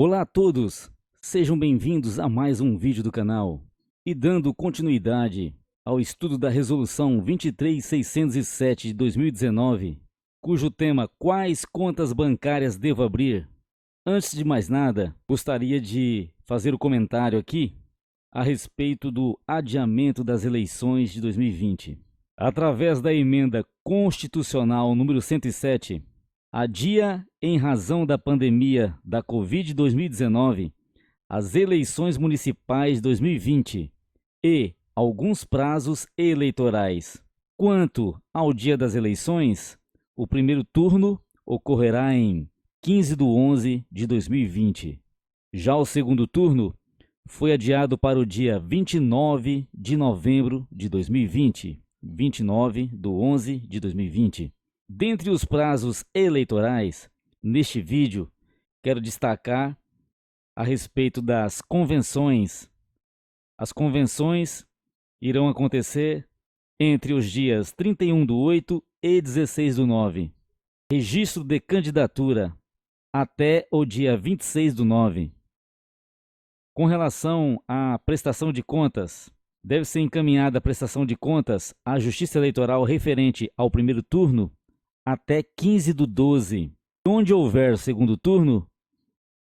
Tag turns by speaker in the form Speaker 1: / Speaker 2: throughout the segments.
Speaker 1: Olá a todos, sejam bem-vindos a mais um vídeo do canal. E dando continuidade ao estudo da Resolução 23607 de 2019, cujo tema Quais contas bancárias devo abrir? Antes de mais nada, gostaria de fazer o comentário aqui a respeito do adiamento das eleições de 2020. Através da emenda constitucional número 107, adia, em razão da pandemia da Covid-2019, as eleições municipais 2020 e alguns prazos eleitorais. Quanto ao dia das eleições, o primeiro turno ocorrerá em 15/11 de 2020. Já o segundo turno foi adiado para o dia 29 de novembro de 2020, 29/11 de 2020. Dentre os prazos eleitorais, neste vídeo, quero destacar a respeito das convenções. As convenções irão acontecer entre os dias 31/8 e 16/9. Registro de candidatura até o dia 26/9. Com relação à prestação de contas, deve ser encaminhada a prestação de contas à Justiça Eleitoral referente ao primeiro turno até 15/12. Onde houver segundo turno,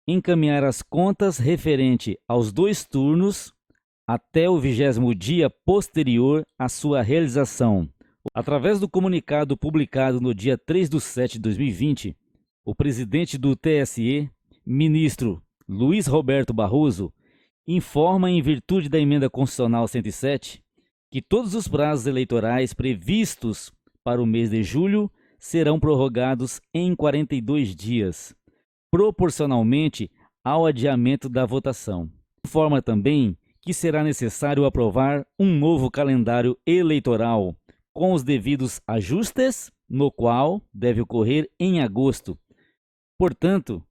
Speaker 1: encaminhar as contas referente aos dois turnos até o 20º dia posterior à sua realização. Através do comunicado publicado no dia 3/7 de 2020, o presidente do TSE, ministro Luiz Roberto Barroso, informa, em virtude da emenda constitucional 107, que todos os prazos eleitorais previstos para o mês de julho serão prorrogados em 42 dias, proporcionalmente ao adiamento da votação. Informa também que será necessário aprovar um novo calendário eleitoral, com os devidos ajustes, no qual deve ocorrer em agosto. Portanto,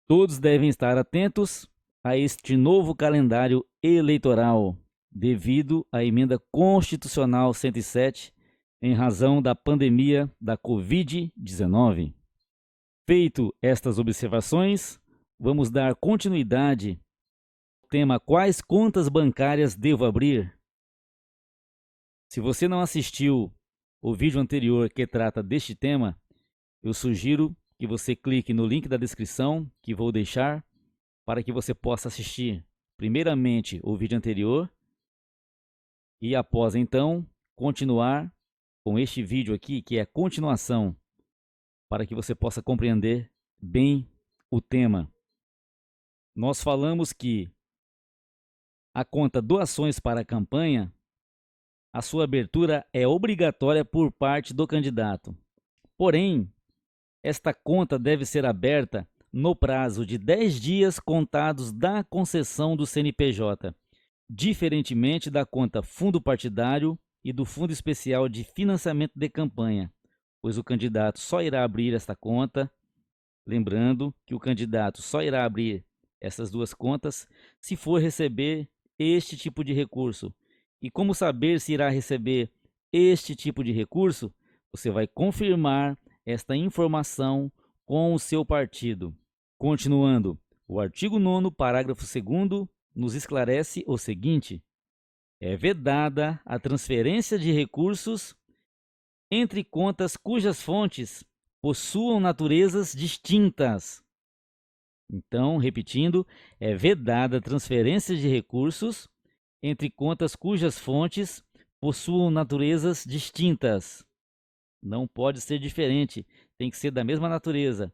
Speaker 1: todos devem estar atentos a este novo calendário eleitoral, devido à emenda constitucional 107, em razão da pandemia da Covid-19. Feito estas observações, vamos dar continuidade ao tema Quais contas bancárias devo abrir? Se você não assistiu o vídeo anterior que trata deste tema, eu sugiro que você clique no link da descrição que vou deixar para que você possa assistir primeiramente o vídeo anterior e após então continuar com este vídeo aqui, que é a continuação, para que você possa compreender bem o tema. Nós falamos que a conta doações para a campanha, a sua abertura é obrigatória por parte do candidato. Porém, esta conta deve ser aberta no prazo de 10 dias contados da concessão do CNPJ, diferentemente da conta fundo partidário e do Fundo Especial de Financiamento de Campanha, pois o candidato só irá abrir esta conta, lembrando que o candidato só irá abrir essas duas contas se for receber este tipo de recurso. E como saber se irá receber este tipo de recurso? Você vai confirmar esta informação com o seu partido. Continuando, o artigo 9º, parágrafo 2º, nos esclarece o seguinte: é vedada a transferência de recursos entre contas cujas fontes possuam naturezas distintas. Então, repetindo, é vedada a transferência de recursos entre contas cujas fontes possuam naturezas distintas. Não pode ser diferente, tem que ser da mesma natureza.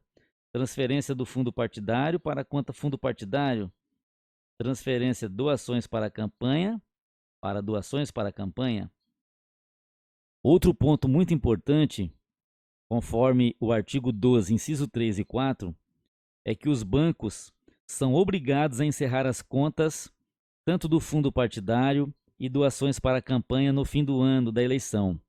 Speaker 1: Transferência do fundo partidário para a conta fundo partidário. Transferência doações para a campanha, para doações para a campanha. Outro ponto muito importante, conforme o artigo 12, inciso 3 e 4, é que os bancos são obrigados a encerrar as contas tanto do fundo partidário e doações para a campanha no fim do ano da eleição,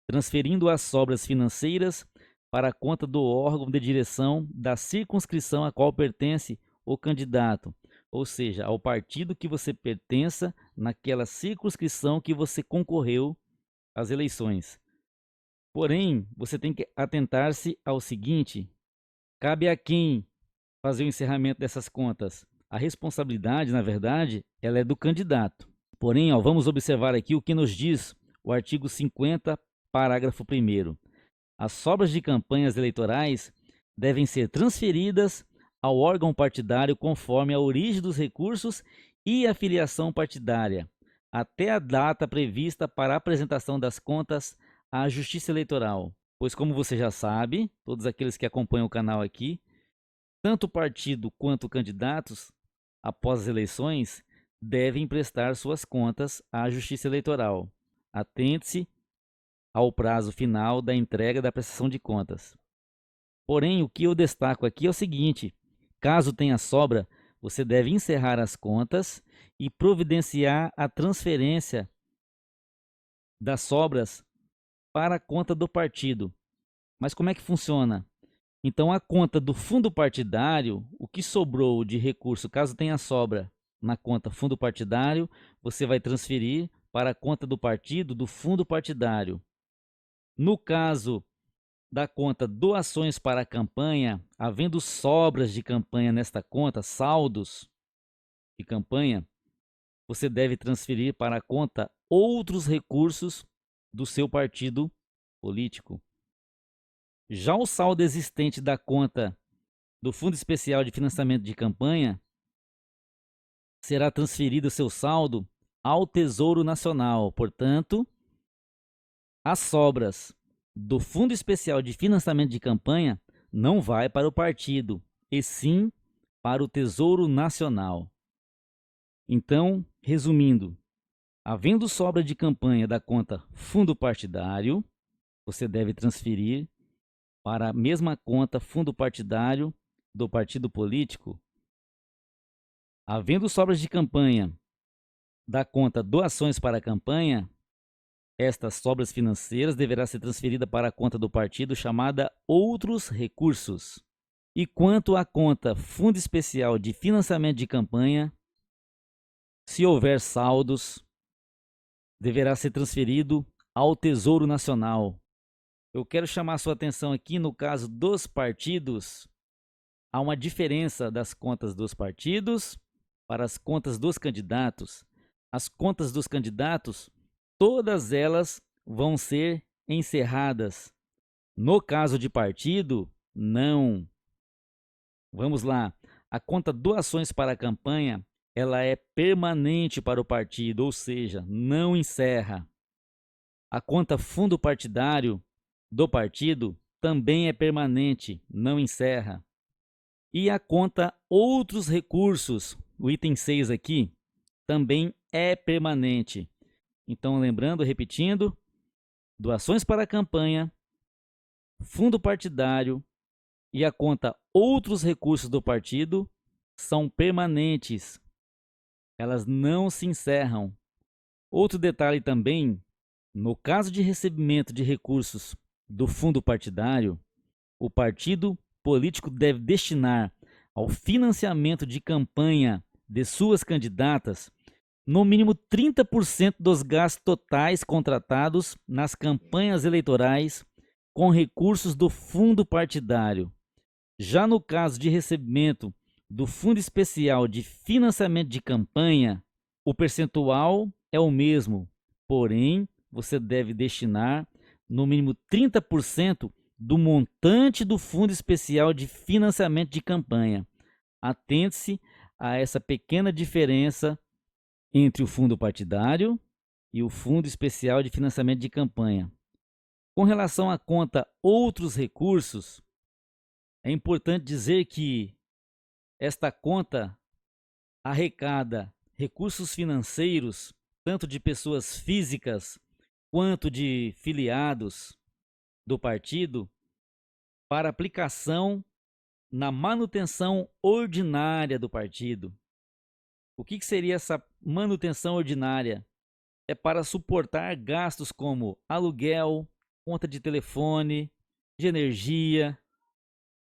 Speaker 1: transferindo as sobras financeiras para a conta do órgão de direção da circunscrição a qual pertence o candidato, ou seja, ao partido que você pertença naquela circunscrição que você concorreu às eleições. Porém, você tem que atentar-se ao seguinte: cabe a quem fazer o encerramento dessas contas? A responsabilidade, na verdade, ela é do candidato. Porém, vamos observar aqui o que nos diz o artigo 50, parágrafo 1º. As sobras de campanhas eleitorais devem ser transferidas ao órgão partidário conforme a origem dos recursos e a filiação partidária, até a data prevista para a apresentação das contas à Justiça Eleitoral. Pois, como você já sabe, todos aqueles que acompanham o canal aqui, tanto o partido quanto candidatos, após as eleições, devem prestar suas contas à Justiça Eleitoral. Atente-se ao prazo final da entrega da prestação de contas. Porém, o que eu destaco aqui é o seguinte: caso tenha sobra, você deve encerrar as contas e providenciar a transferência das sobras para a conta do partido. Mas como é que funciona? Então, a conta do fundo partidário, o que sobrou de recurso, caso tenha sobra na conta fundo partidário, você vai transferir para a conta do partido do fundo partidário. No caso da conta doações para a campanha, havendo sobras de campanha nesta conta, saldos de campanha, você deve transferir para a conta outros recursos do seu partido político. Já o saldo existente da conta do Fundo Especial de Financiamento de Campanha será transferido seu saldo ao Tesouro Nacional. Portanto, as sobras do Fundo Especial de Financiamento de Campanha não vai para o partido, e sim para o Tesouro Nacional. Então, resumindo, havendo sobra de campanha da conta fundo partidário, você deve transferir para a mesma conta fundo partidário do partido político. Havendo sobras de campanha da conta doações para a campanha, estas sobras financeiras deverá ser transferida para a conta do partido chamada outros recursos. E quanto à conta fundo especial de financiamento de campanha, se houver saldos, deverá ser transferido ao Tesouro Nacional. Eu quero chamar a sua atenção aqui no caso dos partidos. Há uma diferença das contas dos partidos para as contas dos candidatos. As contas dos candidatos, todas elas vão ser encerradas. No caso de partido, não. Vamos lá. A conta doações para a campanha, ela é permanente para o partido, ou seja, não encerra. A conta fundo partidário do partido também é permanente, não encerra. E a conta outros recursos, o item 6 aqui, também é permanente. Então, lembrando, repetindo, doações para a campanha, fundo partidário e a conta outros recursos do partido são permanentes. Elas não se encerram. Outro detalhe também, no caso de recebimento de recursos do fundo partidário, o partido político deve destinar ao financiamento de campanha de suas candidatas no mínimo 30% dos gastos totais contratados nas campanhas eleitorais com recursos do fundo partidário. Já no caso de recebimento do Fundo Especial de Financiamento de Campanha, o percentual é o mesmo, porém, você deve destinar no mínimo 30% do montante do Fundo Especial de Financiamento de Campanha. Atente-se a essa pequena diferença entre o fundo partidário e o Fundo Especial de Financiamento de Campanha. Com relação à conta outros recursos, é importante dizer que esta conta arrecada recursos financeiros, tanto de pessoas físicas quanto de filiados do partido, para aplicação na manutenção ordinária do partido. O que seria essa manutenção ordinária? É para suportar gastos como aluguel, conta de telefone, de energia,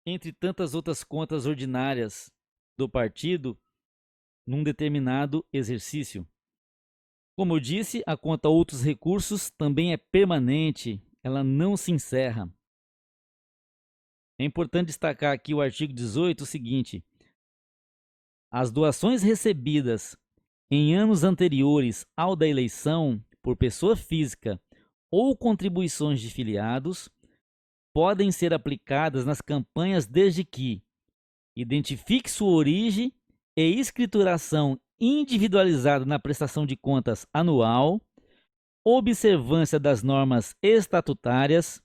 Speaker 1: entre tantas outras contas ordinárias do partido num determinado exercício. Como eu disse, a conta outros recursos também é permanente, ela não se encerra. É importante destacar aqui o artigo 18, o seguinte: as doações recebidas em anos anteriores ao da eleição por pessoa física ou contribuições de filiados podem ser aplicadas nas campanhas desde que identifique sua origem e escrituração individualizada na prestação de contas anual, observância das normas estatutárias,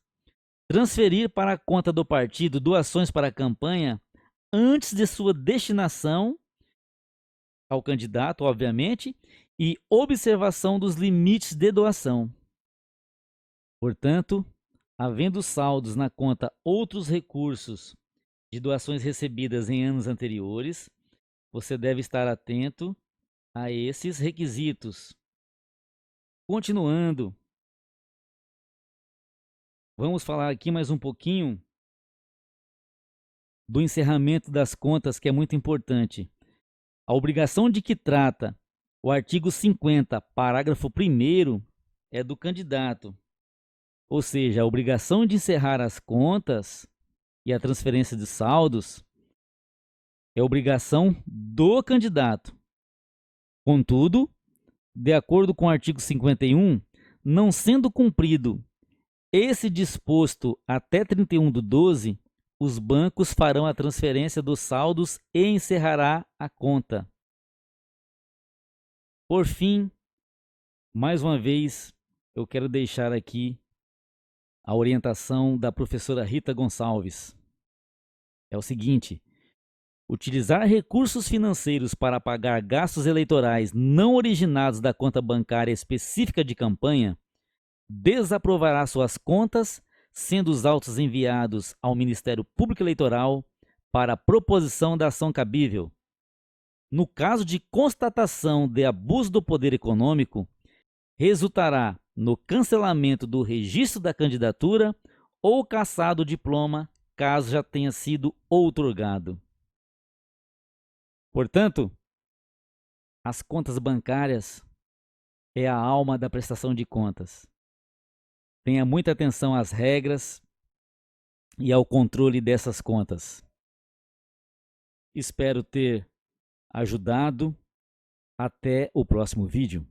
Speaker 1: transferir para a conta do partido doações para a campanha antes de sua destinação ao candidato, obviamente, e observação dos limites de doação. Portanto, havendo saldos na conta outros recursos de doações recebidas em anos anteriores, você deve estar atento a esses requisitos. Continuando, vamos falar aqui mais um pouquinho do encerramento das contas, que é muito importante. A obrigação de que trata o artigo 50, parágrafo 1º, é do candidato. Ou seja, a obrigação de encerrar as contas e a transferência de saldos é obrigação do candidato. Contudo, de acordo com o artigo 51, não sendo cumprido esse disposto até 31/12, os bancos farão a transferência dos saldos e encerrará a conta. Por fim, mais uma vez, eu quero deixar aqui a orientação da professora Rita Gonçalves. É o seguinte: utilizar recursos financeiros para pagar gastos eleitorais não originados da conta bancária específica de campanha desaprovará suas contas, sendo os autos enviados ao Ministério Público Eleitoral para proposição da ação cabível. No caso de constatação de abuso do poder econômico, resultará no cancelamento do registro da candidatura ou cassado o diploma, caso já tenha sido outorgado. Portanto, as contas bancárias é a alma da prestação de contas. Tenha muita atenção às regras e ao controle dessas contas. Espero ter ajudado. Até o próximo vídeo.